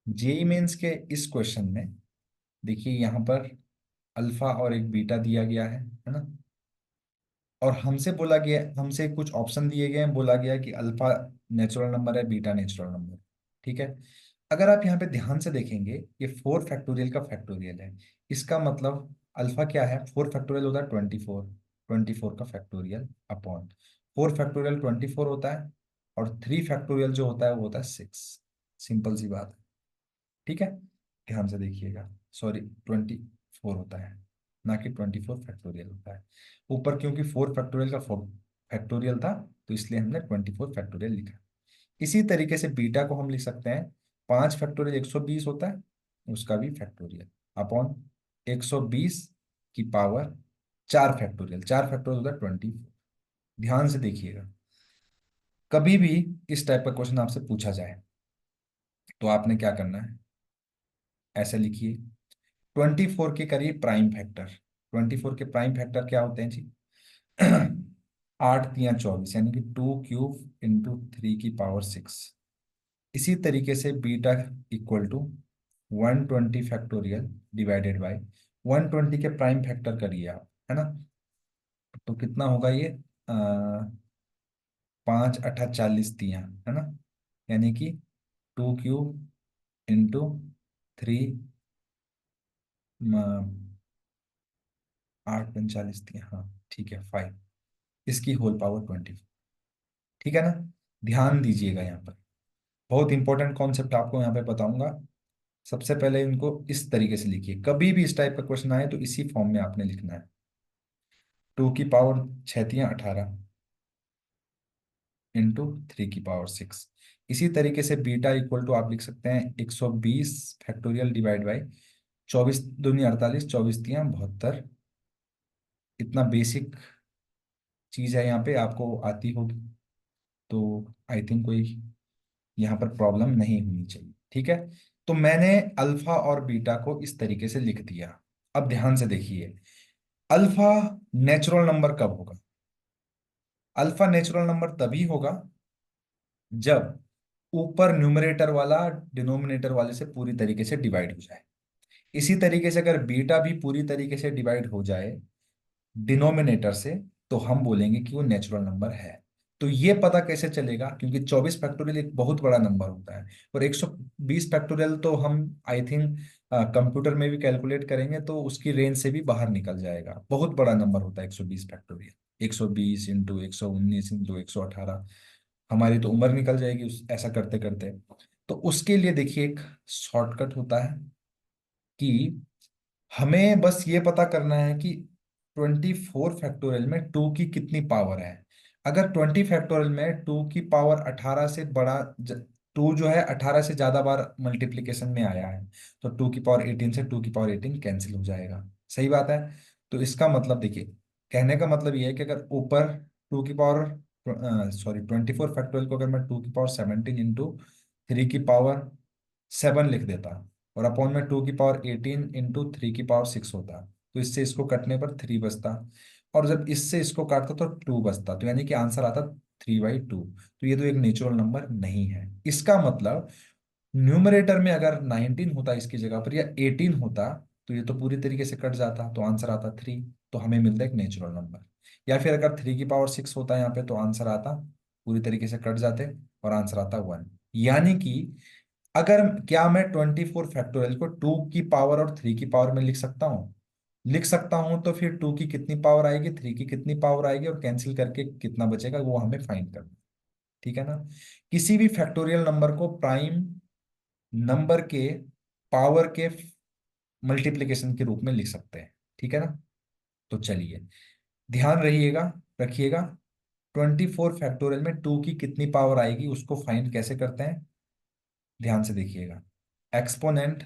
JEE mains के इस question में देखिए यहाँ पर अल्फा और एक बीटा दिया गया है ना। और हमसे बोला गया, हमसे कुछ ऑप्शन दिए गए हैं, बोला गया कि अल्फा नेचुरल नंबर है, बीटा नेचुरल नंबर है। ठीक है। अगर आप यहाँ पे ध्यान से देखेंगे, ये 4 फैक्टोरियल का फैक्टोरियल है। इसका मतलब अल्फा क्या है, 4 फैक्टोरियल होता है 24। 24 का फैक्टोरियल अपॉन 4 फैक्टोरियल 24 होता है। और 3 फैक्टोरियल जो होता है वो होता है 6। सिंपल सी बात है। ठीक है। ध्यान से देखिएगा, सॉरी 24 होता है, ना कि 24 फैक्टोरियल होता है। ऊपर क्योंकि 4 फैक्टोरियल का फैक्टोरियल था, तो इसलिए हमने 24 फैक्टोरियल लिखा। इसी तरीके से बीटा को हम लिख सकते हैं, 5 फैक्टोरियल 120 होता है, उसका भी फैक्टोरियल अपॉन 120 की पावर 4 फैक्टोरियल। 4 फैक्टोरियल होता है 24। ध्यान से देखिएगा, कभी भी इस टाइप का क्वेश्चन आपसे पूछा जाए तो आपने क्या करना है, ऐसे लिखिए, 24 के करिए प्राइम फैक्टर। 24 के प्राइम फैक्टर क्या होते हैं जी? 8 × 3 = 24, यानी कि 2³ × 3 की पावर 6। इसी तरीके से beta equal to 120 factorial divided by 120 के प्राइम फैक्टर करिए आप, है ना। तो कितना होगा ये, 5 × 8 = 40 है ना। यानी कि 2³ × 3, 8 × 40, हाँ ठीक है 5, इसकी होल पावर 20। ठीक है ना। ध्यान दीजिएगा यहाँ पर, बहुत इंपॉर्टेंट कॉन्सेप्ट आपको यहाँ पे बताऊंगा। सबसे पहले इनको इस तरीके से लिखिए, कभी भी इस टाइप का क्वेश्चन आए तो इसी फॉर्म में आपने लिखना है। 2 की पावर 6 × 18 इंटू 3 की पावर 6। इसी तरीके से बीटा इक्वल टू आप लिख सकते हैं 120 फैक्टोरियल डिवाइड बाई 24 दूनी 48, 24 × 3 = 72। इतना बेसिक चीज है, यहाँ पे आपको आती होगी, तो आई थिंक कोई यहाँ पर प्रॉब्लम नहीं होनी चाहिए। ठीक है। तो मैंने अल्फा और बीटा को इस तरीके से लिख दिया। अब ध्यान से देखिए, अल्फा नेचुरल नंबर कब होगा? अल्फा नेचुरल नंबर तभी होगा जब ऊपर न्यूमरेटर वाला डिनोमिनेटर वाले से पूरी तरीके से डिवाइड हो जाए। इसी तरीके से अगर बीटा भी पूरी तरीके से डिवाइड हो जाए डिनोमिनेटर से, तो हम बोलेंगे कि वो नेचुरल नंबर है। तो ये पता कैसे चलेगा, क्योंकि 24 फैक्टोरियल एक बहुत बड़ा नंबर होता है, और 120 फैक्टोरियल तो हम आई थिंक कंप्यूटर में भी कैलकुलेट करेंगे तो उसकी रेंज से भी बाहर निकल जाएगा। बहुत बड़ा नंबर होता है 120 फैक्टोरियल। 120 × 119 × 118, हमारी तो उम्र निकल जाएगी ऐसा करते करते। तो उसके लिए देखिए एक शॉर्टकट होता है कि हमें बस ये पता करना है कि 24 फैक्टोरियल में 2 की कितनी पावर है। अगर 20 फैक्टोरियल में 2 की पावर 18 से बड़ा, 2 जो है 18 से ज्यादा बार मल्टीप्लीकेशन में आया है, तो 2 की पावर 18 से 2 की पावर 18 कैंसिल हो जाएगा। सही बात है। तो इसका मतलब देखिए, कहने का मतलब ये है कि अगर ऊपर 2 की पावर 24 फैक्टोरियल को अगर मैं 2 की पावर 17 इंटू 3 की पावर 7 लिख देता, और अपॉन में 2 की पावर 18 इंटू 3 की पावर 6 होता, तो इससे इसको कटने पर 3 बचता। और जब इससे इसको काटता तो 2 बचता, तो यानी कि आंसर आता 3/2। तो ये तो एक नेचुरल नंबर नहीं है। इसका मतलब न्यूमरेटर में अगर 19 होता इसकी जगह पर, या 18 होता, तो ये तो पूरी तरीके से कट जाता, तो आंसर आता 3। तो हमें मिलता है एक नेचुरल नंबर। या फिर अगर 3 की पावर 6 होता यहाँ पे, तो आंसर आता, पूरी तरीके से कट जाते, और आंसर आता 1। यानी कि अगर, क्या मैं 24 फैक्टोरियल को 2 की पावर और 3 की पावर में लिख सकता हूँ? लिख सकता हूं। तो फिर 2 की कितनी पावर आएगी, 3 की कितनी पावर आएगी, और कैंसिल करके कितना बचेगा वो हमें फाइंड करना है। ठीक है ना। किसी भी फैक्टोरियल नंबर को प्राइम नंबर के पावर के मल्टीप्लिकेशन के रूप में लिख सकते हैं। ठीक है ना। तो चलिए, ध्यान रहिएगा, रखिएगा, 24 फैक्टोरियल में 2 की कितनी पावर आएगी उसको फाइंड कैसे करते हैं, ध्यान से देखिएगा। एक्सपोनेंट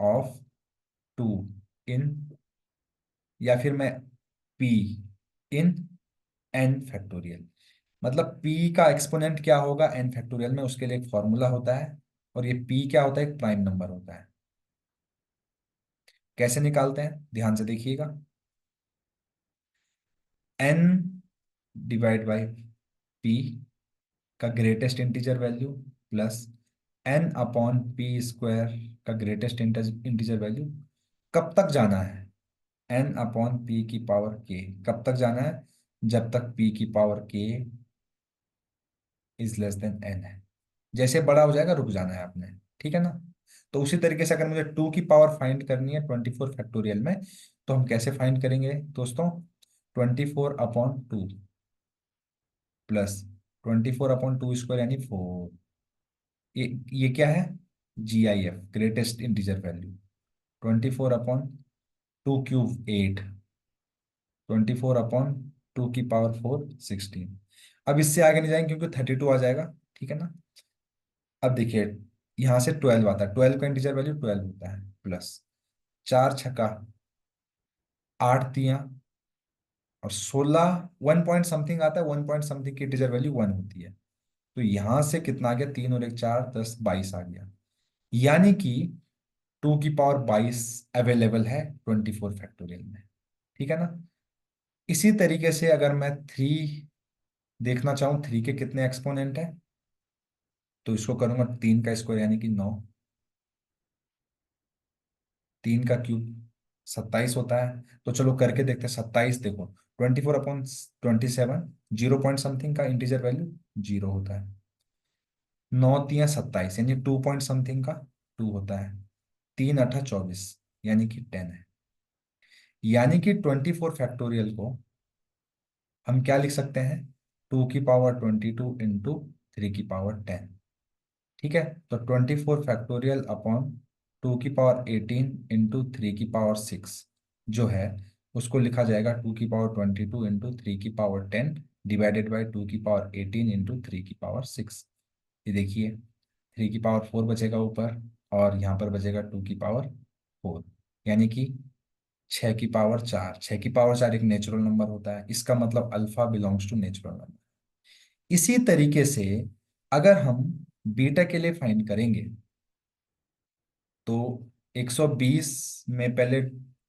ऑफ 2 इन, या फिर मैं पी इन एन फैक्टोरियल। मतलब पी का एक्सपोनेंट क्या होगा एन फैक्टोरियल में, उसके लिए एक फॉर्मूला होता है। और ये पी क्या होता है, एक प्राइम नंबर होता है। कैसे निकालते हैं, ध्यान से देखिएगा। एन डिवाइड बाई पी का greatest integer value plus n upon p square का ग्रेटेस्ट इंटीजर वैल्यू कब तक जाना है, एन अपॉन पी की पावर के कब तक जाना है, जब तक पी की पावर के इज लेस देन एन है। जैसे बड़ा हो जाएगा रुक जाना है आपने, ठीक है ना। तो उसी तरीके से अगर मुझे टू की पावर फाइंड करनी है 24 फैक्टोरियल में, तो हम कैसे फाइंड करेंगे दोस्तों, 24/2 प्लस 24/2 स्क्वायर यानी 4। ये क्या है, GIF greatest integer value. 24/2 cube 8, 24/2 की पावर 4 16। अब इससे आगे नहीं जाएंगे क्योंकि 32 आ जाएगा, ठीक है ना। अब देखिए यहां से 12 आता है, 12 का इंटीजर वैल्यू 12 होता है, प्लस 4 छक्का 8 तियां और 16, 1 पॉइंट समथिंग आता है, 1 पॉइंट समथिंग की इंटीजर वैल्यू 1 होती है। तो यहां से कितना आ गया, 3 और 1 4 10 22 आ गया। यानी कि 2 की पावर 22 अवेलेबल है 24 फैक्टोरियल में, ठीक है ना। इसी तरीके से अगर मैं थ्री देखना चाहूँ, थ्री के कितने एक्सपोनेंट है, तो इसको करूंगा 3 का स्क्वायर यानी कि 9, 3 का क्यूब 27 होता है। तो चलो करके देखते हैं, 27 देखो 24/27, 0 पॉइंट समथिंग का इंटीजर वैल्यू 0 होता है। 9 तियां 27 यानी 2 पॉइंट समथिंग का 2 होता है। 3 8 24 यानी कि 10 है। यानी कि 24 फैक्टोरियल को हम क्या लिख सकते हैं, 2 की पावर 22 इंटू 3 की पावर 10, ठीक है। तो 24 फैक्टोरियल अपॉन 2 की पावर 18 इंटू 3 की पावर 6 जो है, उसको लिखा जाएगा 2 की पावर 22 इंटू 3 की पावर 10 डिवाइडेड बाई 2 की पावर 18 इंटू 3 की पावर 6। ये देखिए 3 की पावर 4 बचेगा ऊपर, और यहाँ पर बचेगा 2 की पावर 4, यानी कि 6 की पावर 4। 6 की पावर 4 एक नेचुरल नंबर होता है, इसका मतलब alpha belongs to natural number. इसी तरीके से अगर हम बीटा के लिए फाइंड करेंगे, तो 120 में पहले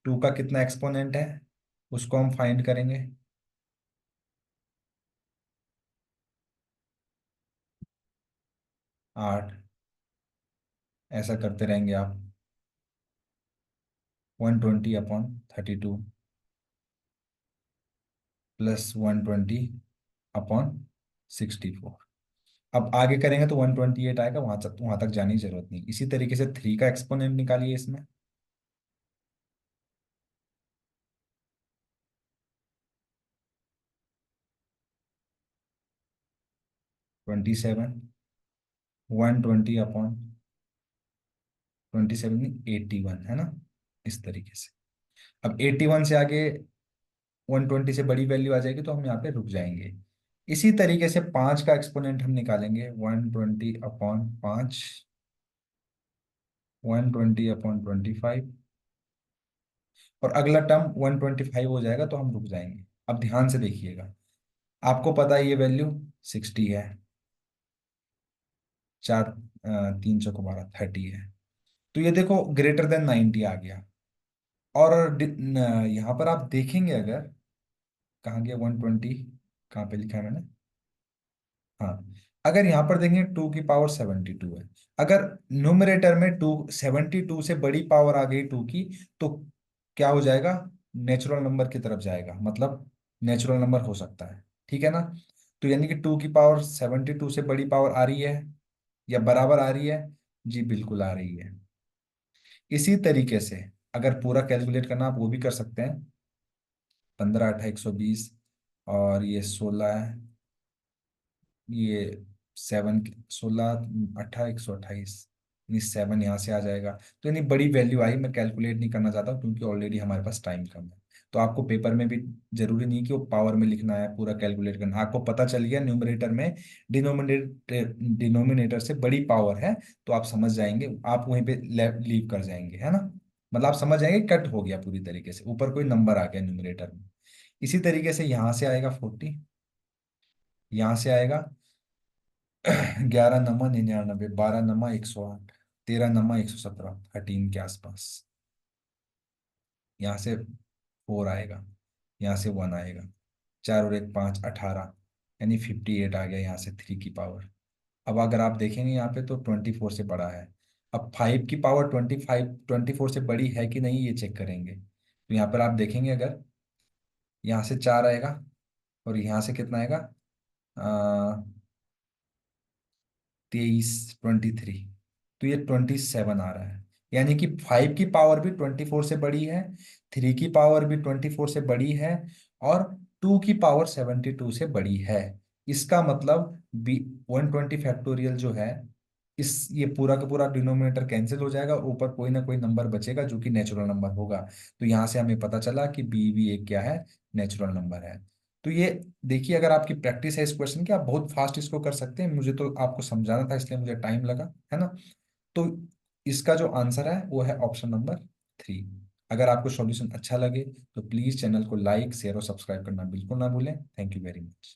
2 का कितना एक्सपोनेंट है, उसको हम फाइंड करेंगे। 8, ऐसा करते रहेंगे आप। 120/32 प्लस 120/64। अब आगे करेंगे तो 128 आएगा, वहां तक जाने की जरूरत नहीं। इसी तरीके से 3 का एक्सपोनेंट निकालिए इसमें। 27, 120/27 है ना, इस तरीके से। अब 81 से आगे 120 से बड़ी वैल्यू आ जाएगी तो हम यहाँ पे रुक जाएंगे। इसी तरीके से 5 का एक्सपोनेंट हम निकालेंगे, 120/5, 120/25, और अगला टर्म 125 हो जाएगा तो हम रुक जाएंगे। अब ध्यान से देखिएगा, आपको पता है ये वैल्यू 60 है, चार 3 चौको 12 30 है। तो ये देखो ग्रेटर देन 90 आ गया। और यहाँ पर आप देखेंगे, अगर कहाँ गया 120, कहाँ पे लिखा है मैंने, हाँ, अगर यहाँ पर देखेंगे 2 की पावर 72 है। अगर न्यूमरेटर में 272 से बड़ी पावर आ गई 2 की, तो क्या हो जाएगा, नेचुरल नंबर की तरफ जाएगा, मतलब नेचुरल नंबर हो सकता है, ठीक है ना। तो यानी कि 2 की पावर 72 से बड़ी पावर आ रही है या बराबर आ रही है, जी बिल्कुल आ रही है। इसी तरीके से अगर पूरा कैलकुलेट करना आप वो भी कर सकते हैं, 15 8 120, और ये 16 है, ये 7 16 18 128, यानी 7 यहाँ से आ जाएगा। तो यानी बड़ी वैल्यू आई, मैं कैलकुलेट नहीं करना चाहता क्योंकि ऑलरेडी हमारे पास टाइम कम है। तो आपको पेपर में भी जरूरी नहीं कि वो पावर में लिखना है, पूरा कैलकुलेट करना, आपको पता चल गया न्यूमरेटर में डिनोमिनेटर से बड़ी पावर है, तो आप समझ जाएंगे, आप वहीं पे लीव कर जाएंगे, है ना। मतलब आप समझ जाएंगे कट हो गया पूरी तरीके से, ऊपर कोई नंबर आ गया न्यूमरेटर में। इसी तरीके से यहाँ से आएगा 40, यहाँ से आएगा 11 9 99, 12 9 108, 13 9 117, 13 के आसपास। यहाँ से 4 आएगा, यहाँ से 1 आएगा, 4 और 1 5 18, यानी 58 आ गया यहाँ से 3 की पावर। अब अगर आप देखेंगे यहाँ पे तो 24 से बड़ा है। अब 5 की पावर 24 से बड़ी है कि नहीं ये चेक करेंगे। तो यहाँ पर आप देखेंगे, अगर यहाँ से 4 आएगा और यहाँ से कितना आएगा, 23। तो ये 27 आ रहा है। यानी कि 5 की पावर भी 24 से बड़ी है, 3 की पावर भी 24 से बड़ी है, और 2 की पावर 72 से बड़ी है। इसका मतलब बी 120 फैक्टोरियल जो है, इस ये पूरा का पूरा डिनोमिनेटर कैंसिल हो जाएगा, ऊपर कोई ना कोई नंबर बचेगा जो कि नेचुरल नंबर होगा। तो यहाँ से हमें पता चला कि बी भी एक क्या है, नेचुरल नंबर है। तो ये देखिए, अगर आपकी प्रैक्टिस है इस क्वेश्चन की, आप बहुत फास्ट इसको कर सकते हैं। मुझे तो आपको समझाना था इसलिए मुझे टाइम लगा, है ना। तो इसका जो आंसर है वो है ऑप्शन नंबर 3। अगर आपको सॉल्यूशन अच्छा लगे तो प्लीज चैनल को लाइक, शेयर और सब्सक्राइब करना बिल्कुल ना भूलें। Thank you very much.